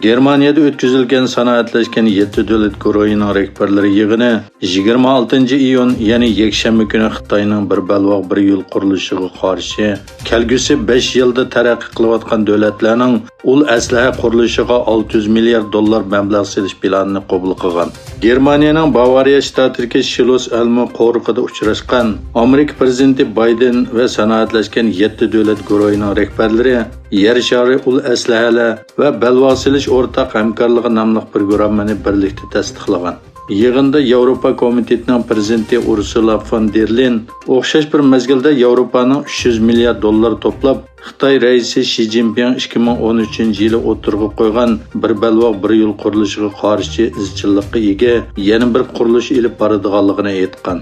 Germaniyada o'tkazilgan sanoatlashgan 7 davlat guruhining rahbarlari yig'ini 26-iyun, ya'ni yakshanba kuni Xitoyning bir balvoq bir yo'l qurilishiga qarshi kelgusi 5 yilda taraqqiy qilayotgan davlatlarning ul aslaha qurilishiga 600 milliard dollar mablag' selish planini qabul qilgan. Germaniyaning Bavariya shtatidagi Shilos almi qo'riqida uchrashgan Amerika prezidenti Bayden va sanoatlashgan 7 davlat guruhining rahbarlari yer shari ul aslahalar va balvoq selish o'rtaq hamkorligi nomli programmani birlikda tasdiqlagan. Yig'inda Yevropa komitetining prezidenti Ursula von der Leyen o'xshash bir mezgilda Yevropaning 300 milliard dollar to'plab Xitoy raisi Xi Jinping 2013-yili o'tirg'i qo'ygan bir balvoq bir yo'l qurilishiga qarshi izchillikqa ega yana bir qurilish ilib boradiganligini aytgan.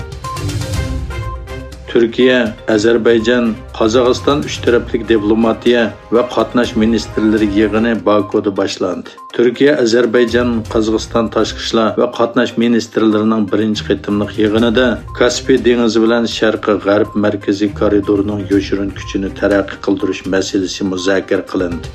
Türkiye, Azerbaycan, Qozog'iston uch taraflik diplomatiya va qatnash ministrlari yig'ini Bakuda boshlandi. Türkiye, Azerbaycan, Qozog'iston tashqi ishlar va qatnash ministrlarining birinchi qitimliq yig'inida Kaspiy dengizi bilan sharqi g'arb markaziy koridorining yoshirin kuchini taraqqiy qildirish masalasi muzokara qilindi.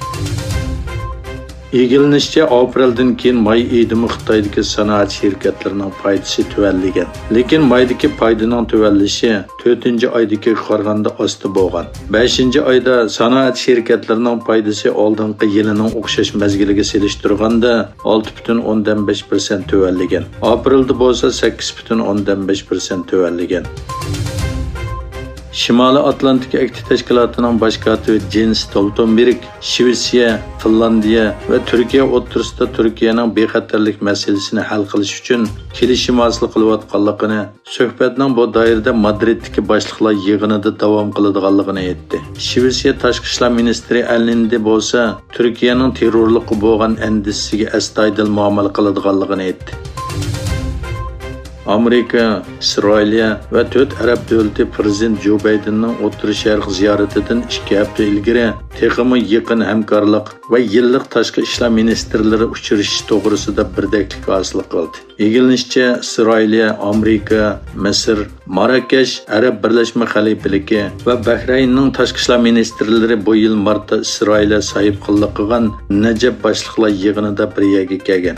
İlgilenişçe aprelden keyin may ayida Xitoydagi sanoat şirketlarining foydasi tuvalligan. Lekin maydagi foydaning tuvallishi 4-oydagi qaraganda osti bo'lgan. 5-oyda sanoat şirketlarining foydasi oldingi yilining o'xshash mazgiliga selishtirganda 6,5% tuvalligan. Aprelda bo'lsa 8,5% tuvalligan. Şimali Atlantik Akti Teşkilatı'nın baş katibi Jens Stoltenberg, Şvetsiya, Finlandiya ve Türkiye o'rtasida Türkiye'nin bexatarlik meselesini hal qilish uchun kelishim hosil qilayotganligini, suhbatning bu doirada Madriddagi boshliqlar yig'inida davom qiladiganligini aytdi. Şvetsiya tashqi ishlar ministri Alinde bo'lsa, Türkiye'nin terrorlikqa bo'lgan andishiga astoydil muomala qiladiganligini aytdi. Amerika, İsrailiya ve 4 Arab davlati prezident Joe Bidenning O'rta Sharq ziyaratidan 2 hafta ilgari texmi yaqin hamkorlik va yillik tashqi ishlar ministrlari uchrashish to'g'risida birdaklik hosil qildi. Egilinishcha, İsrailiya, Amerika, Misr, Marrakesh, Arab Birlashma Xalifaligi va Bahraynning tashqi ishlar ministrlari bu yil martda İsrailga sohibqillik qilgan Najaf boshliqlar yig'inida bir yerga kelgan.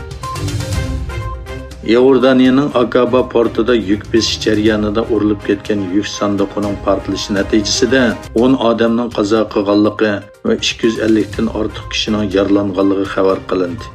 Iordaniyaning Akaba portida yuk besish jarayonida urilib ketgan yuk sanduqining portlashi natijasida 10 odamning qazo qilganligi va 250 dan ortiq kishining yaralanganligi xabar qilindi.